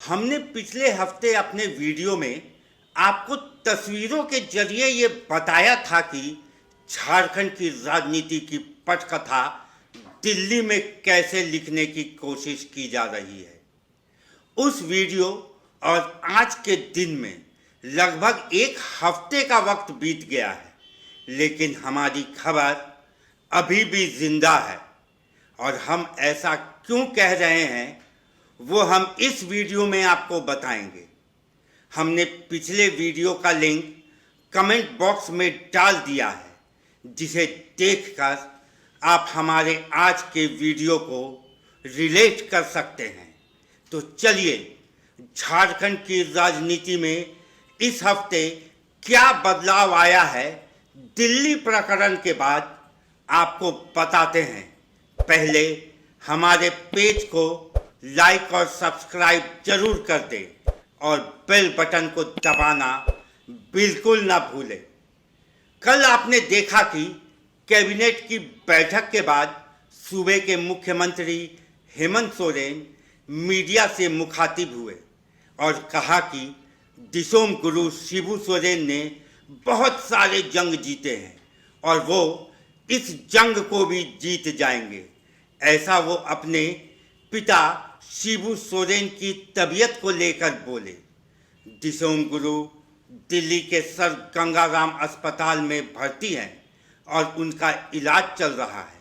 हमने पिछले हफ्ते अपने वीडियो में आपको तस्वीरों के जरिए ये बताया था कि झारखंड की राजनीति की पटकथा दिल्ली में कैसे लिखने की कोशिश की जा रही है। उस वीडियो और आज के दिन में लगभग एक हफ्ते का वक्त बीत गया है, लेकिन हमारी खबर अभी भी जिंदा है। और हम ऐसा क्यों कह रहे हैं वो हम इस वीडियो में आपको बताएंगे। हमने पिछले वीडियो का लिंक कमेंट बॉक्स में डाल दिया है, जिसे देखकर आप हमारे आज के वीडियो को रिलेट कर सकते हैं। तो चलिए झारखंड की राजनीति में इस हफ्ते क्या बदलाव आया है दिल्ली प्रकरण के बाद आपको बताते हैं। पहले हमारे पेज को लाइक और सब्सक्राइब जरूर कर दें और बेल बटन को दबाना बिल्कुल ना भूलें। कल आपने देखा कि कैबिनेट की बैठक के बाद सूबे के मुख्यमंत्री हेमंत सोरेन मीडिया से मुखातिब हुए और कहा कि दिसोम गुरु शिबू सोरेन ने बहुत सारे जंग जीते हैं और वो इस जंग को भी जीत जाएंगे। ऐसा वो अपने पिता शिबू सोरेन की तबीयत को लेकर बोले। दिसोम गुरु दिल्ली के सर गंगाराम अस्पताल में भर्ती हैं और उनका इलाज चल रहा है।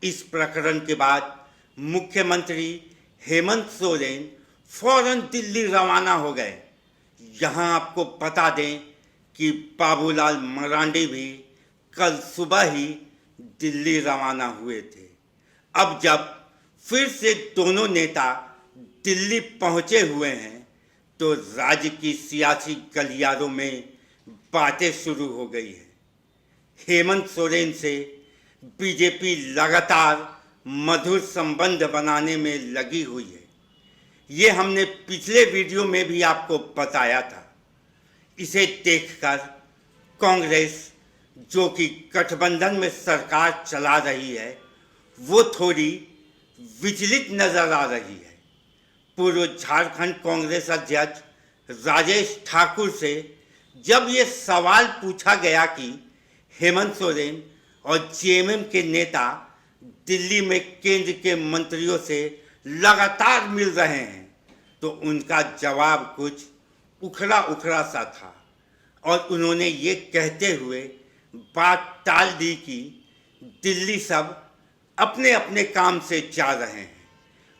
इस प्रकरण के बाद मुख्यमंत्री हेमंत सोरेन फौरन दिल्ली रवाना हो गए। यहाँ आपको बता दें कि बाबूलाल मरांडी भी कल सुबह ही दिल्ली रवाना हुए थे। अब जब फिर से दोनों नेता दिल्ली पहुंचे हुए हैं तो राज्य की सियासी गलियारों में बातें शुरू हो गई है। हेमंत सोरेन से बीजेपी लगातार मधुर संबंध बनाने में लगी हुई है। ये हमने पिछले वीडियो में भी आपको बताया था। इसे देखकर कांग्रेस, जो कि गठबंधन में सरकार चला रही है, वो थोड़ी विचलित नजर आ रही है। पूर्व झारखंड कांग्रेस अध्यक्ष राजेश ठाकुर से जब ये सवाल पूछा गया कि हेमंत सोरेन और जेएमएम के नेता दिल्ली में केंद्र के मंत्रियों से लगातार मिल रहे हैं, तो उनका जवाब कुछ उखड़ा उखड़ा सा था और उन्होंने ये कहते हुए बात टाल दी कि दिल्ली सब अपने अपने काम से जा रहे हैं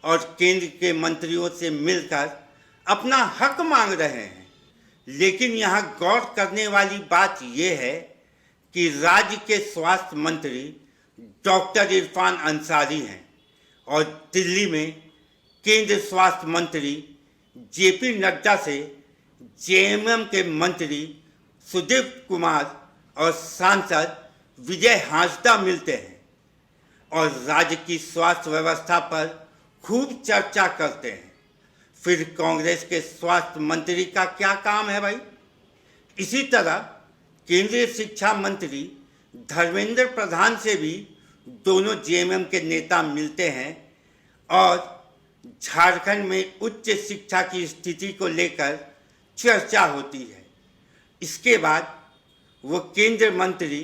और केंद्र के मंत्रियों से मिलकर अपना हक मांग रहे हैं। लेकिन यहाँ गौर करने वाली बात यह है कि राज्य के स्वास्थ्य मंत्री डॉक्टर इरफान अंसारी हैं और दिल्ली में केंद्र स्वास्थ्य मंत्री जेपी नड्डा से जेएमएम के मंत्री सुदीप कुमार और सांसद विजय हांसदा मिलते हैं और राज्य की स्वास्थ्य व्यवस्था पर खूब चर्चा करते हैं। फिर कांग्रेस के स्वास्थ्य मंत्री का क्या काम है भाई? इसी तरह केंद्रीय शिक्षा मंत्री धर्मेंद्र प्रधान से भी दोनों जेएमएम के नेता मिलते हैं और झारखंड में उच्च शिक्षा की स्थिति को लेकर चर्चा होती है। इसके बाद वो केंद्रीय मंत्री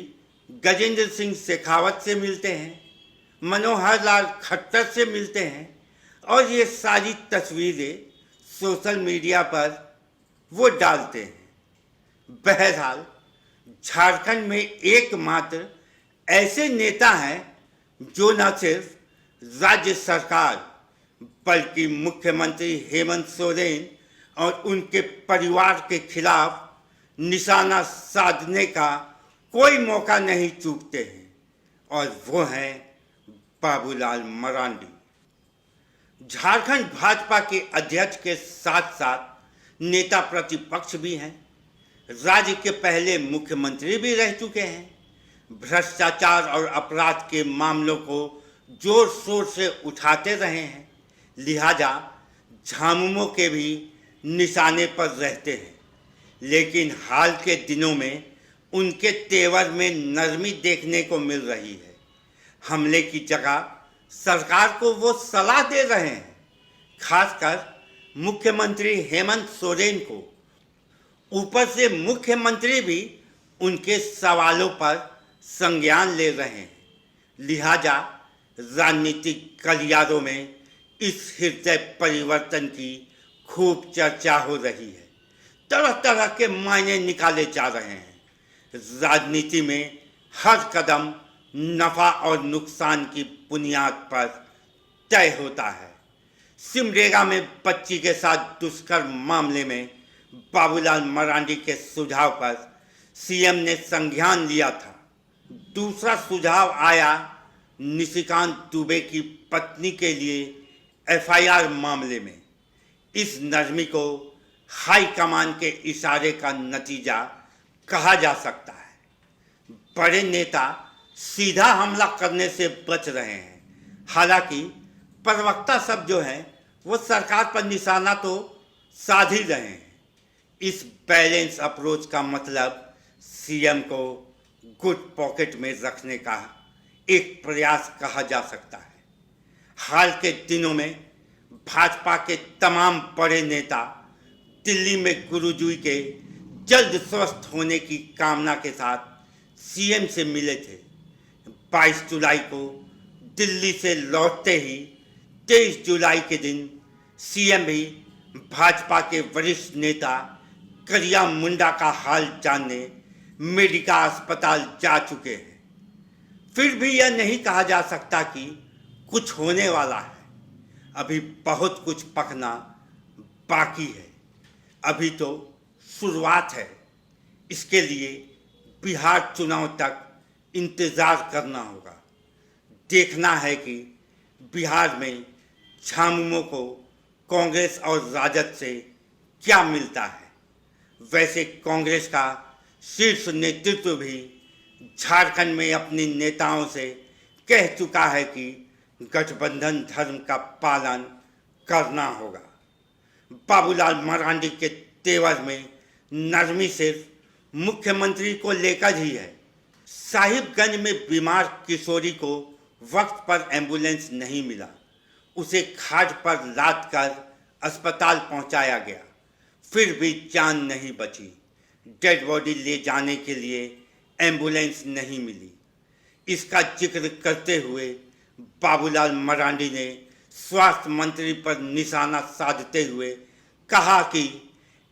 गजेंद्र सिंह शेखावत से मिलते हैं, मनोहर लाल खट्टर से मिलते हैं और ये सारी तस्वीरें सोशल मीडिया पर वो डालते हैं। बहरहाल झारखंड में एकमात्र ऐसे नेता हैं जो न सिर्फ राज्य सरकार बल्कि मुख्यमंत्री हेमंत सोरेन और उनके परिवार के खिलाफ निशाना साधने का कोई मौका नहीं चूकते हैं, और वो हैं बाबूलाल मरांडी। झारखंड भाजपा के अध्यक्ष के साथ साथ नेता प्रतिपक्ष भी हैं। राज्य के पहले मुख्यमंत्री भी रह चुके हैं। भ्रष्टाचार और अपराध के मामलों को जोर शोर से उठाते रहे हैं, लिहाजा झामुमो के भी निशाने पर रहते हैं। लेकिन हाल के दिनों में उनके तेवर में नरमी देखने को मिल रही है। हमले की जगह सरकार को वो सलाह दे रहे हैं, खासकर मुख्यमंत्री हेमंत सोरेन को। ऊपर से मुख्यमंत्री भी उनके सवालों पर संज्ञान ले रहे हैं। लिहाजा राजनीतिक गलियारों में इस हृदय परिवर्तन की खूब चर्चा हो रही है। तरह तरह के मायने निकाले जा रहे हैं। राजनीति में हर कदम नफा और नुकसान की बुनियाद पर तय होता है। सिमडेगा में बच्ची के साथ दुष्कर्म मामले में बाबूलाल मरांडी के सुझाव पर सीएम ने संज्ञान लिया था। दूसरा सुझाव आया निशिकांत दुबे की पत्नी के लिए एफआईआर मामले में। इस नरमी को हाईकमान के इशारे का नतीजा कहा जा सकता है। बड़े नेता सीधा हमला करने से बच रहे हैं। हालांकि प्रवक्ता सब जो हैं वो सरकार पर निशाना तो साध ही रहे हैं। इस बैलेंस अप्रोच का मतलब सीएम को गुड पॉकेट में रखने का एक प्रयास कहा जा सकता है। हाल के दिनों में भाजपा के तमाम बड़े नेता दिल्ली में गुरुजी के जल्द स्वस्थ होने की कामना के साथ सीएम से मिले थे। 22 जुलाई को दिल्ली से लौटते ही 23 जुलाई के दिन सीएम भी भाजपा के वरिष्ठ नेता करिया मुंडा का हाल जानने मेडिका अस्पताल जा चुके हैं। फिर भी यह नहीं कहा जा सकता कि कुछ होने वाला है। अभी बहुत कुछ पकना बाकी है। अभी तो शुरुआत है। इसके लिए बिहार चुनाव तक इंतज़ार करना होगा। देखना है कि बिहार में झामुमो को कांग्रेस और राजद से क्या मिलता है। वैसे कांग्रेस का शीर्ष नेतृत्व भी झारखंड में अपने नेताओं से कह चुका है कि गठबंधन धर्म का पालन करना होगा। बाबूलाल मरांडी के तेवर में नरमी सिर्फ मुख्यमंत्री को लेकर ही है। साहिबगंज में बीमार किशोरी को वक्त पर एम्बुलेंस नहीं मिला। उसे खाट पर लाद कर अस्पताल पहुंचाया गया, फिर भी जान नहीं बची। डेड बॉडी ले जाने के लिए एम्बुलेंस नहीं मिली। इसका जिक्र करते हुए बाबूलाल मरांडी ने स्वास्थ्य मंत्री पर निशाना साधते हुए कहा कि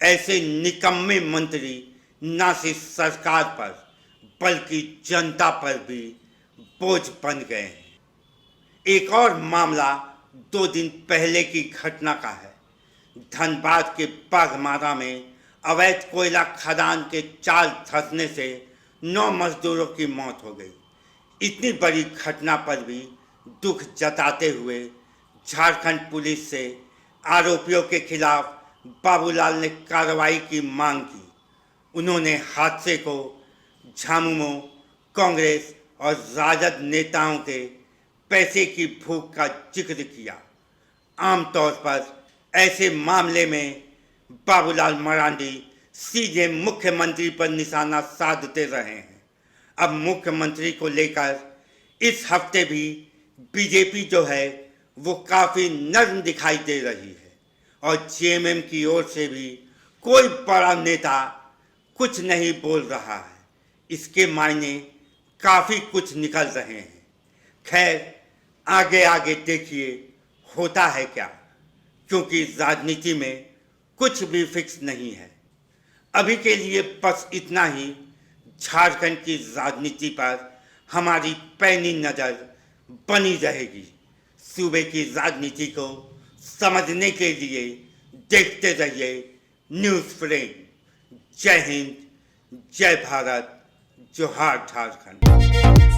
ऐसे निकम्मे मंत्री न सिर्फ सरकार पर बल्कि जनता पर भी बोझ बन गए हैं। एक और मामला 2 दिन पहले की घटना का है। धनबाद के बाघमारा में अवैध कोयला खदान के चाल धंसने से 9 मजदूरों की मौत हो गई। इतनी बड़ी घटना पर भी दुख जताते हुए झारखंड पुलिस से आरोपियों के खिलाफ बाबूलाल ने कार्रवाई की मांग की। उन्होंने हादसे को झामुमो, कांग्रेस और राजद नेताओं के पैसे की भूख का जिक्र किया। आमतौर पर ऐसे मामले में बाबूलाल मरांडी सीधे मुख्यमंत्री पर निशाना साधते रहे हैं। अब मुख्यमंत्री को लेकर इस हफ्ते भी बीजेपी जो है वो काफ़ी नर्म दिखाई दे रही है और जेएमएम की ओर से भी कोई बड़ा नेता कुछ नहीं बोल रहा है। इसके मायने काफ़ी कुछ निकल रहे हैं। खैर आगे आगे देखिए होता है क्या, क्योंकि राजनीति में कुछ भी फिक्स नहीं है। अभी के लिए बस इतना ही। झारखंड की राजनीति पर हमारी पैनी नज़र बनी रहेगी। सूबे की राजनीति को समझने के लिए देखते रहिए न्यूज़ फ्रेम। जय हिंद, जय भारत, जोहार झारखंड।